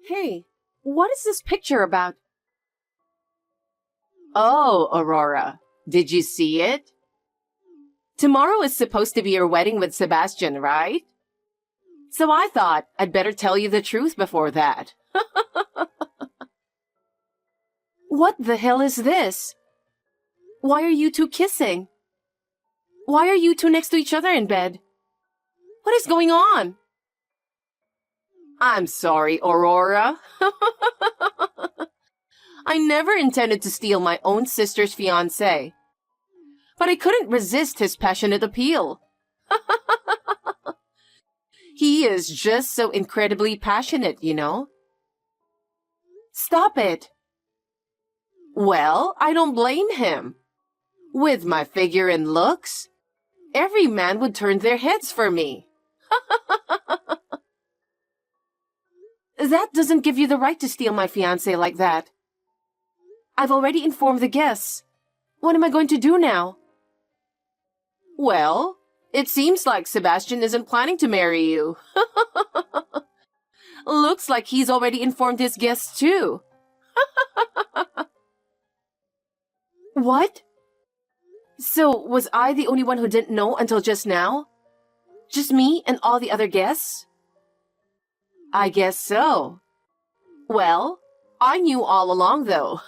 Hey, what is this picture about? Oh, Aurora, did you see it? Tomorrow is supposed to be your wedding with Sebastian, right? So I thought I'd better tell you the truth before that. What the hell is this? Why are you two kissing? Why are you two next to each other in bed? What is going on? I'm sorry, Aurora. I never intended to steal my own sister's fiancé. But I couldn't resist his passionate appeal. He is just so incredibly passionate, you know? Stop it. Well, I don't blame him. With my figure and looks, every man would turn their heads for me. That doesn't give you the right to steal my fiancé like that. I've already informed the guests. What am I going to do now? Well, it seems like Sebastian isn't planning to marry you. Looks like he's already informed his guests too. What? So, was I the only one who didn't know until just now? Just me and all the other guests? I guess so. Well, I knew all along though.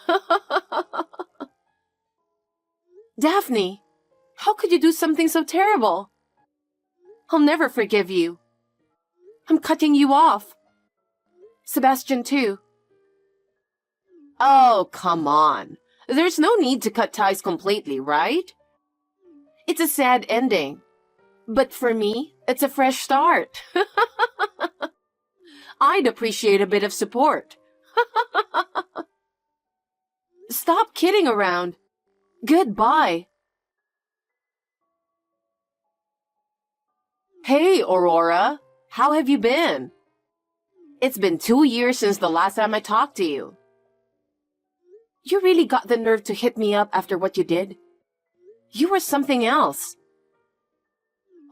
Daphne, how could you do something so terrible? I'll never forgive you. I'm cutting you off. Sebastian too. Oh, come on. There's no need to cut ties completely, right? It's a sad ending. But for me, it's a fresh start. I'd appreciate a bit of support. Stop kidding around. Goodbye. Hey, Aurora. How have you been? It's been 2 years since the last time I talked to you. You really got the nerve to hit me up after what you did? You were something else.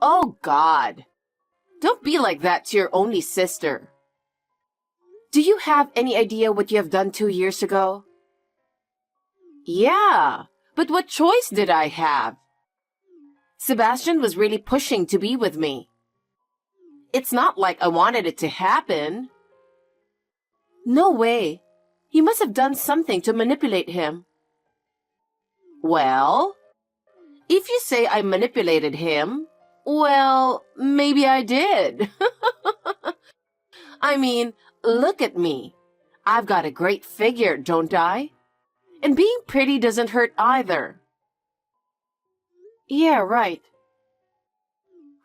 Oh, God. Don't be like that to your only sister. Do you have any idea what you have done 2 years ago? Yeah, but what choice did I have? Sebastian was really pushing to be with me. It's not like I wanted it to happen. No way. You must have done something to manipulate him. Well, if you say I manipulated him, well, maybe I did. I mean, look at me. I've got a great figure, don't I? And being pretty doesn't hurt either. Yeah, right.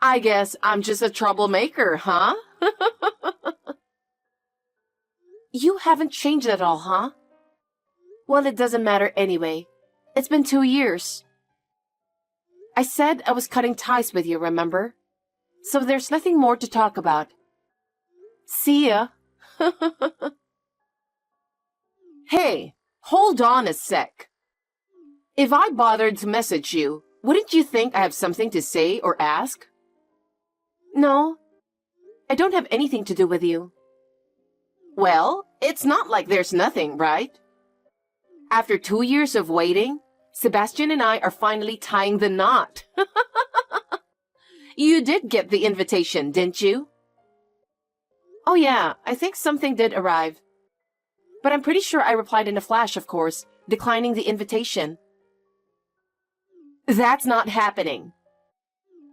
I guess I'm just a troublemaker, huh? You haven't changed at all, huh? Well, it doesn't matter anyway. It's been 2 years. I said I was cutting ties with you, remember? So there's nothing more to talk about. See ya. Hey, hold on a sec. If I bothered to message you, wouldn't you think I have something to say or ask? No, I don't have anything to do with you. Well, it's not like there's nothing, right? After 2 years of waiting, Sebastian and I are finally tying the knot. You did get the invitation, didn't you? Oh yeah, I think something did arrive. But I'm pretty sure I replied in a flash, of course, declining the invitation. That's not happening.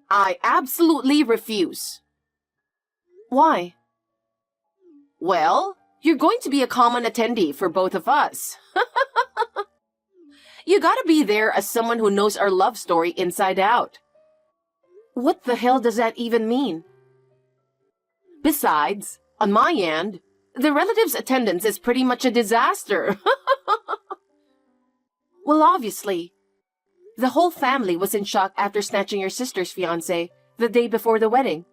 I absolutely refuse. Why? Well, you're going to be a common attendee for both of us. You gotta be there as someone who knows our love story inside out. What the hell does that even mean? Besides, on my end, the relatives' attendance is pretty much a disaster. Well, obviously. The whole family was in shock after snatching your sister's fiancé the day before the wedding.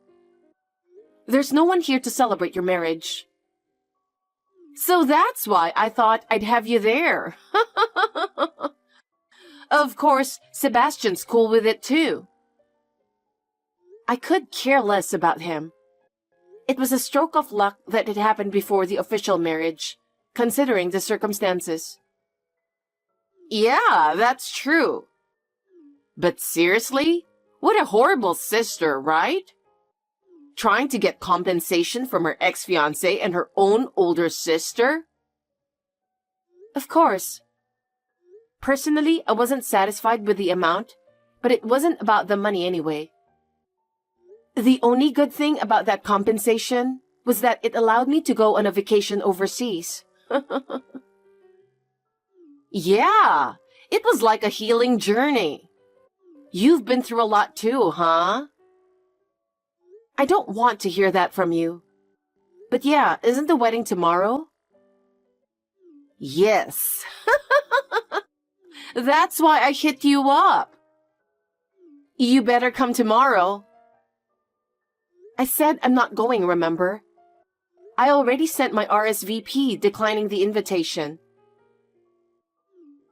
There's no one here to celebrate your marriage. So that's why I thought I'd have you there. Of course, Sebastian's cool with it too. I could care less about him. It was a stroke of luck that it happened before the official marriage, considering the circumstances. Yeah, that's true. But seriously? What a horrible sister, right? Trying to get compensation from her ex-fiancé and her own older sister? Of course. Personally, I wasn't satisfied with the amount, but it wasn't about the money anyway. The only good thing about that compensation was that it allowed me to go on a vacation overseas. Yeah, it was like a healing journey. You've been through a lot too, huh? I don't want to hear that from you. But yeah, isn't the wedding tomorrow? Yes. That's why I hit you up. You better come tomorrow. I said I'm not going, remember? I already sent my RSVP declining the invitation.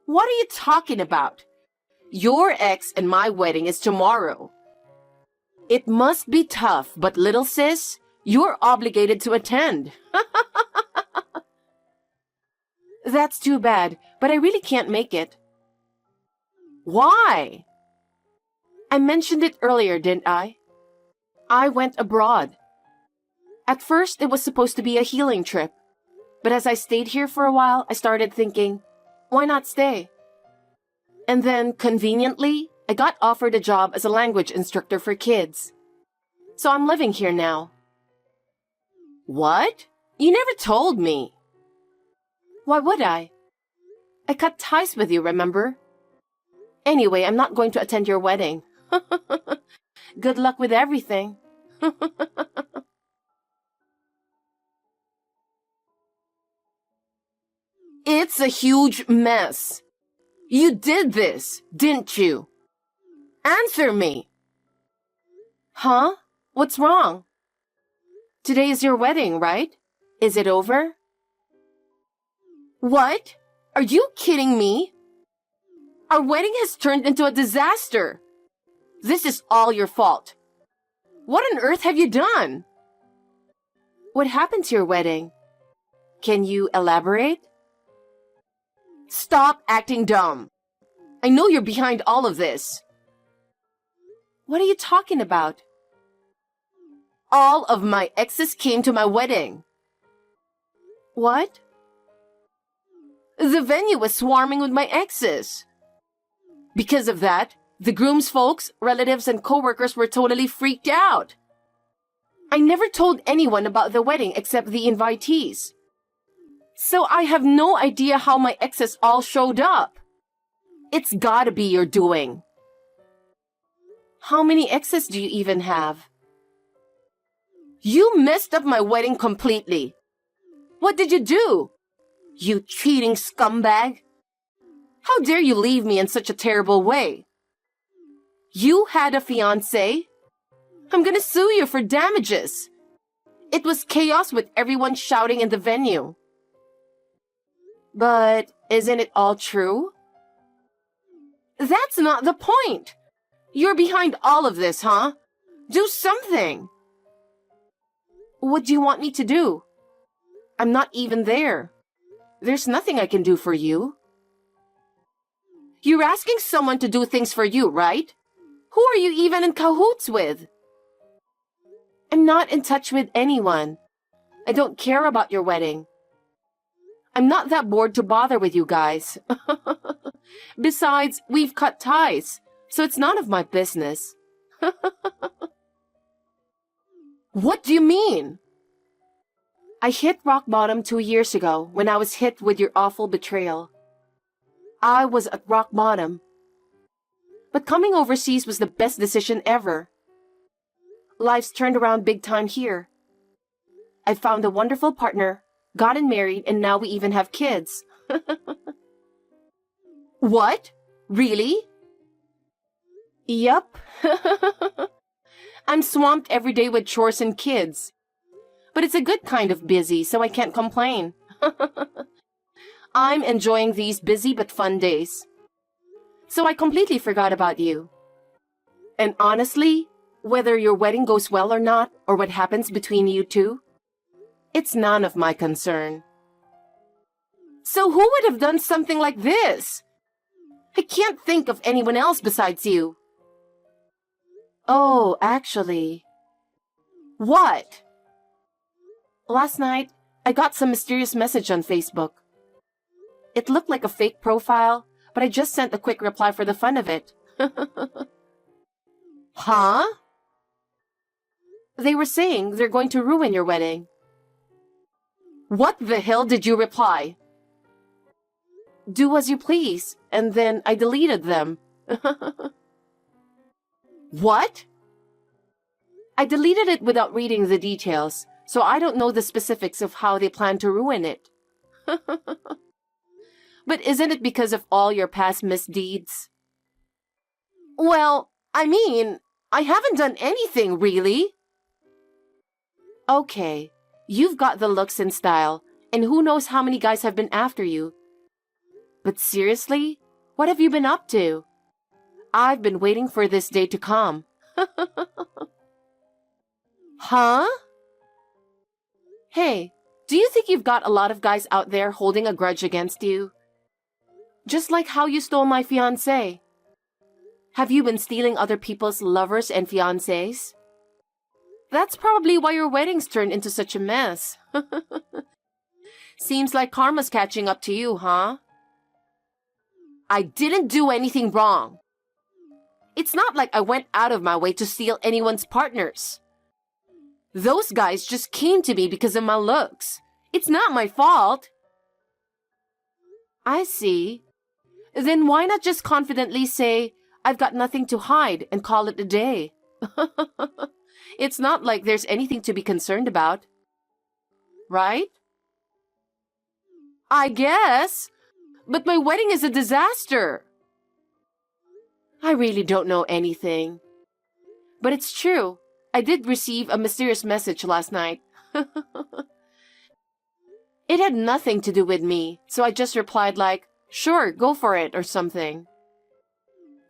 What are you talking about? Your ex and my wedding is tomorrow. It must be tough, but little sis, you're obligated to attend. That's too bad, but I really can't make it. Why? I mentioned it earlier, didn't I? I went abroad. At first, it was supposed to be a healing trip. But as I stayed here for a while, I started thinking, why not stay? And then, conveniently, I got offered a job as a language instructor for kids. So I'm living here now. What? You never told me. Why would I? I cut ties with you, remember? Anyway, I'm not going to attend your wedding. Good luck with everything. It's a huge mess. You did this, didn't you? Answer me. Huh? What's wrong? Today is your wedding, right? Is it over? What? Are you kidding me? Our wedding has turned into a disaster. This is all your fault. What on earth have you done? What happened to your wedding? Can you elaborate? Stop acting dumb. I know you're behind all of this. What are you talking about? All of my exes came to my wedding. What? The venue was swarming with my exes. Because of that, the groom's folks, relatives, and coworkers were totally freaked out. I never told anyone about the wedding except the invitees. So I have no idea how my exes all showed up. It's gotta be your doing. How many exes do you even have? You messed up my wedding completely. What did you do? You cheating scumbag. How dare you leave me in such a terrible way? You had a fiancé? I'm gonna sue you for damages. It was chaos with everyone shouting in the venue. But isn't it all true? That's not the point. You're behind all of this, huh? Do something. What do you want me to do? I'm not even there. There's nothing I can do for you. You're asking someone to do things for you, right? Who are you even in cahoots with? I'm not in touch with anyone. I don't care about your wedding. I'm not that bored to bother with you guys. Besides, we've cut ties, so it's none of my business. What do you mean? I hit rock bottom 2 years ago when I was hit with your awful betrayal. I was at rock bottom. But coming overseas was the best decision ever. Life's turned around big time here. I found a wonderful partner, gotten married, and now we even have kids. What? Really? Yup. I'm swamped every day with chores and kids. But it's a good kind of busy, so I can't complain. I'm enjoying these busy but fun days. So I completely forgot about you. And honestly, Whether your wedding goes well or not, or what happens between you two, it's none of my concern. So who would have done something like this? I can't think of anyone else besides you. Oh, actually. What? Last night, I got some mysterious message on Facebook. It looked like a fake profile, but I just sent a quick reply for the fun of it. Huh? They were saying they're going to ruin your wedding. What the hell did you reply? Do as you please, and then I deleted them. What? I deleted it without reading the details, so I don't know the specifics of how they plan to ruin it. But isn't it because of all your past misdeeds? Well, I mean, I haven't done anything, really. Okay, you've got the looks and style, and who knows how many guys have been after you. But seriously, what have you been up to? I've been waiting for this day to come. Huh? Hey, do you think you've got a lot of guys out there holding a grudge against you? Just like how you stole my fiancé. Have you been stealing other people's lovers and fiancés? That's probably why your wedding's turned into such a mess. Seems like karma's catching up to you, huh? I didn't do anything wrong. It's not like I went out of my way to steal anyone's partners. Those guys just came to me because of my looks. It's not my fault. I see. Then why not just confidently say, I've got nothing to hide and call it a day? It's not like there's anything to be concerned about. Right? I guess. But my wedding is a disaster. I really don't know anything. But it's true. I did receive a mysterious message last night. It had nothing to do with me, so I just replied like, sure, go for it, or something.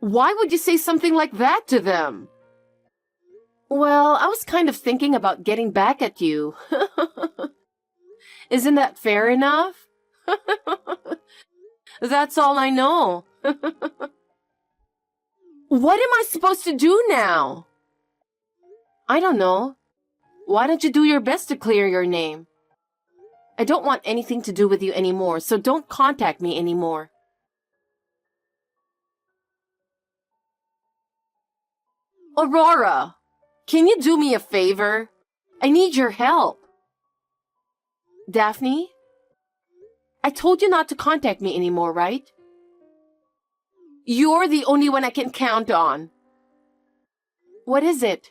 Why would you say something like that to them? Well, I was kind of thinking about getting back at you. Isn't that fair enough? That's all I know. What am I supposed to do now? I don't know. Why don't you do your best to clear your name? I don't want anything to do with you anymore, so don't contact me anymore. Aurora, can you do me a favor? I need your help. Daphne? I told you not to contact me anymore, right? You're the only one I can count on. What is it?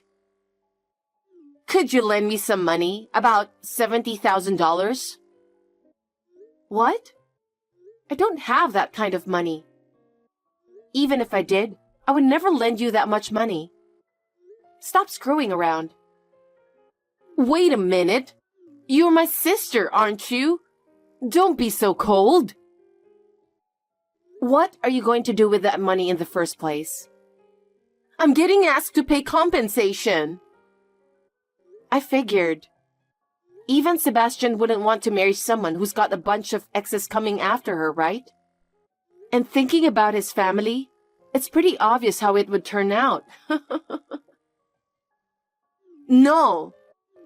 Could you lend me some money? About $70,000? What? I don't have that kind of money. Even if I did, I would never lend you that much money. Stop screwing around. Wait a minute. You're my sister, aren't you? Don't be so cold. What are you going to do with that money in the first place? I'm getting asked to pay compensation. I figured. Even Sebastian wouldn't want to marry someone who's got a bunch of exes coming after her, right? And thinking about his family, it's pretty obvious how it would turn out. No,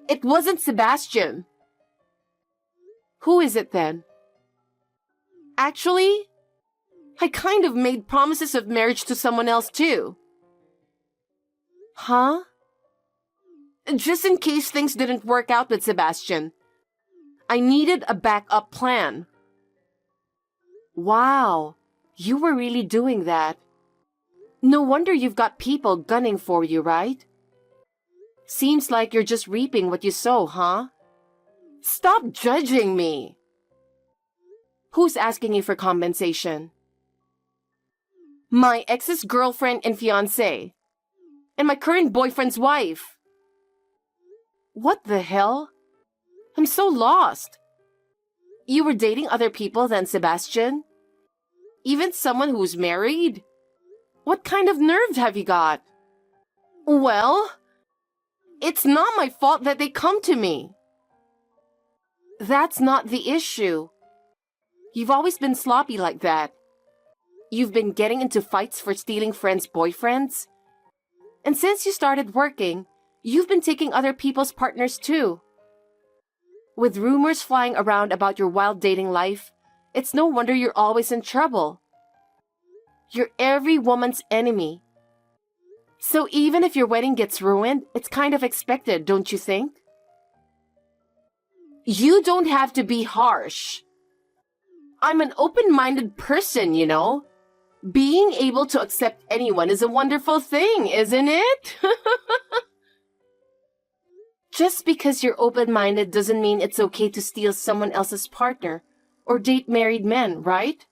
it wasn't Sebastian. Who is it then? Actually, I kind of made promises of marriage to someone else too. Huh? Just in case things didn't work out with Sebastian. I needed a backup plan. Wow, you were really doing that. No wonder you've got people gunning for you, right? Seems like you're just reaping what you sow, huh? Stop judging me. Who's asking you for compensation? My ex's girlfriend and fiancé. And my current boyfriend's wife. What the hell? I'm so lost. You were dating other people than Sebastian? Even someone who's married? What kind of nerve have you got? Well, It's not my fault that they come to me. That's not the issue. You've always been sloppy like that. You've been getting into fights for stealing friends' boyfriends. And since you started working, you've been taking other people's partners too. With rumors flying around about your wild dating life, it's no wonder you're always in trouble. You're every woman's enemy. So even if your wedding gets ruined, it's kind of expected, don't you think? You don't have to be harsh. I'm an open-minded person, you know. Being able to accept anyone is a wonderful thing, isn't it? Just because you're open-minded doesn't mean it's okay to steal someone else's partner or date married men, right?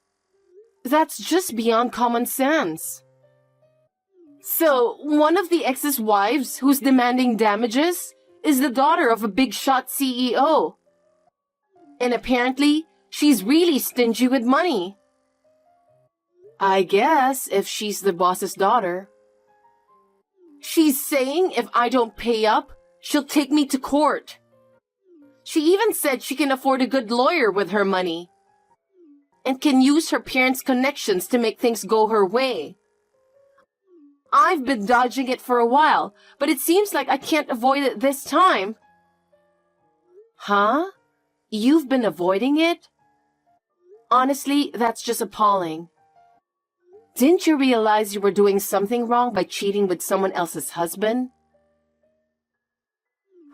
That's just beyond common sense. So, one of the ex's wives who's demanding damages is the daughter of a big shot CEO. And apparently, she's really stingy with money. I guess if she's the boss's daughter. She's saying if I don't pay up, she'll take me to court. She even said she can afford a good lawyer with her money and can use her parents' connections to make things go her way. I've been dodging it for a while, but it seems like I can't avoid it this time. Huh? You've been avoiding it? Honestly, that's just appalling. Didn't you realize you were doing something wrong by cheating with someone else's husband?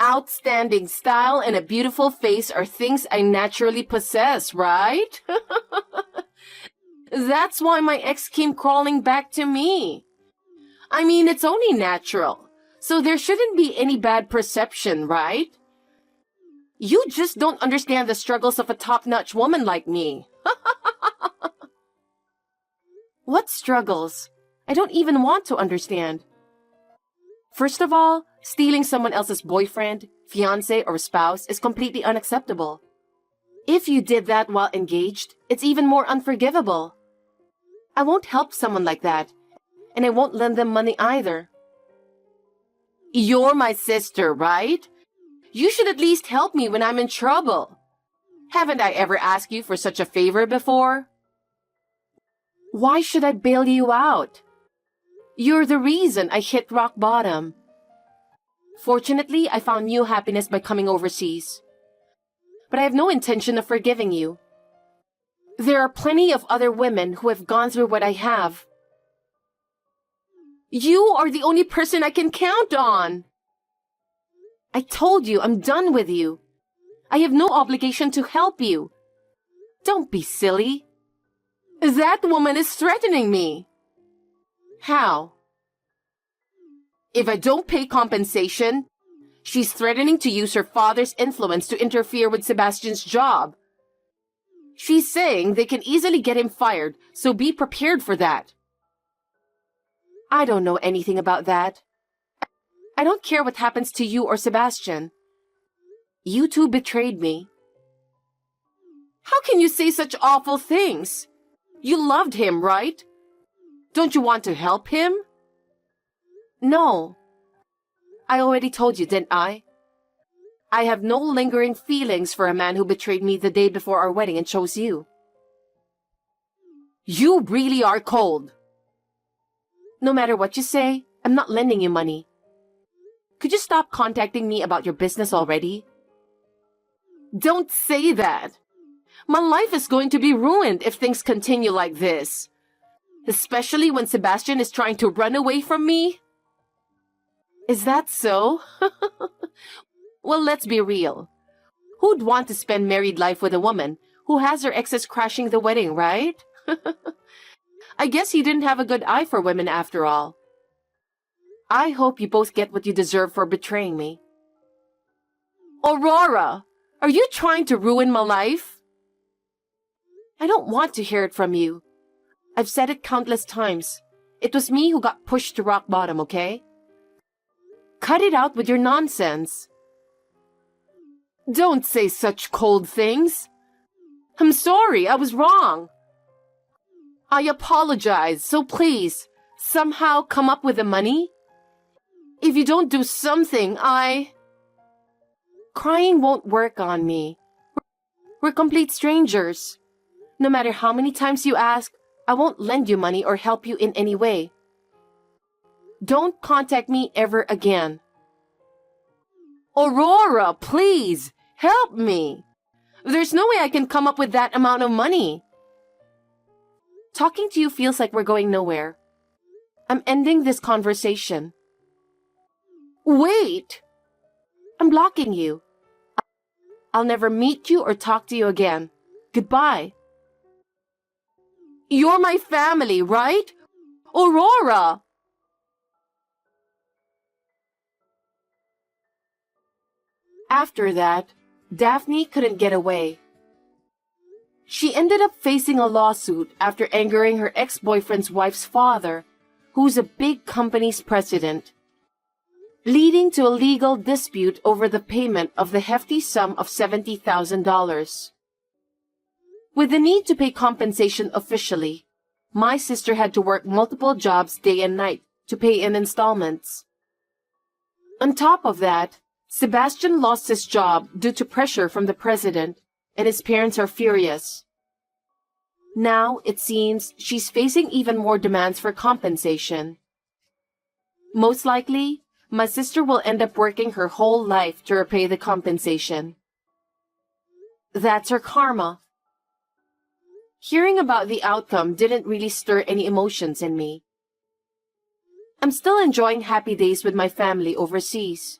Outstanding style and a beautiful face are things I naturally possess, right? That's why my ex came crawling back to me. I mean, it's only natural, so there shouldn't be any bad perception, right? You just don't understand the struggles of a top-notch woman like me. What struggles? I don't even want to understand. First of all, stealing someone else's boyfriend, fiancé, or spouse is completely unacceptable. If you did that while engaged, it's even more unforgivable. I won't help someone like that, and I won't lend them money either. You're my sister, right? You should at least help me when I'm in trouble. Haven't I ever asked you for such a favor before? Why should I bail you out? You're the reason I hit rock bottom. Fortunately, I found new happiness by coming overseas. But I have no intention of forgiving you. There are plenty of other women who have gone through what I have. You are the only person I can count on. I told you I'm done with you. I have no obligation to help you. Don't be silly. That woman is threatening me. How? If I don't pay compensation, she's threatening to use her father's influence to interfere with Sebastian's job. She's saying they can easily get him fired, so be prepared for that. I don't know anything about that. I don't care what happens to you or Sebastian. You two betrayed me. How can you say such awful things? You loved him, right? Don't you want to help him? No. I already told you, didn't I? I have no lingering feelings for a man who betrayed me the day before our wedding and chose you. You really are cold. No matter what you say, I'm not lending you money. Could you stop contacting me about your business already? Don't say that. My life is going to be ruined if things continue like this. Especially when Sebastian is trying to run away from me. Is that so? Well, let's be real. Who'd want to spend married life with a woman who has her exes crashing the wedding, right? I guess he didn't have a good eye for women after all. I hope you both get what you deserve for betraying me. Aurora, are you trying to ruin my life? I don't want to hear it from you. I've said it countless times. It was me who got pushed to rock bottom, okay? Cut it out with your nonsense. Don't say such cold things. I'm sorry, I was wrong. I apologize, so please, somehow come up with the money. If you don't do something, Crying won't work on me. We're complete strangers. No matter how many times you ask, I won't lend you money or help you in any way. Don't contact me ever again. Aurora, please, help me. There's no way I can come up with that amount of money. Talking to you feels like we're going nowhere. I'm ending this conversation. Wait! I'm blocking you. I'll never meet you or talk to you again. Goodbye. You're my family, right? Aurora! After that, Daphne couldn't get away. She ended up facing a lawsuit after angering her ex-boyfriend's wife's father, who's a big company's president, leading to a legal dispute over the payment of the hefty sum of $70,000. With the need to pay compensation officially, my sister had to work multiple jobs day and night to pay in installments. On top of that, Sebastian lost his job due to pressure from the president, and his parents are furious. Now, it seems, she's facing even more demands for compensation. Most likely, my sister will end up working her whole life to repay the compensation. That's her karma. Hearing about the outcome didn't really stir any emotions in me. I'm still enjoying happy days with my family overseas.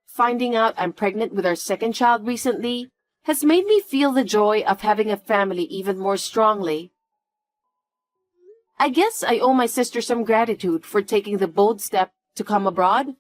Finding out I'm pregnant with our second child recently has made me feel the joy of having a family even more strongly. I guess I owe my sister some gratitude for taking the bold step to come abroad.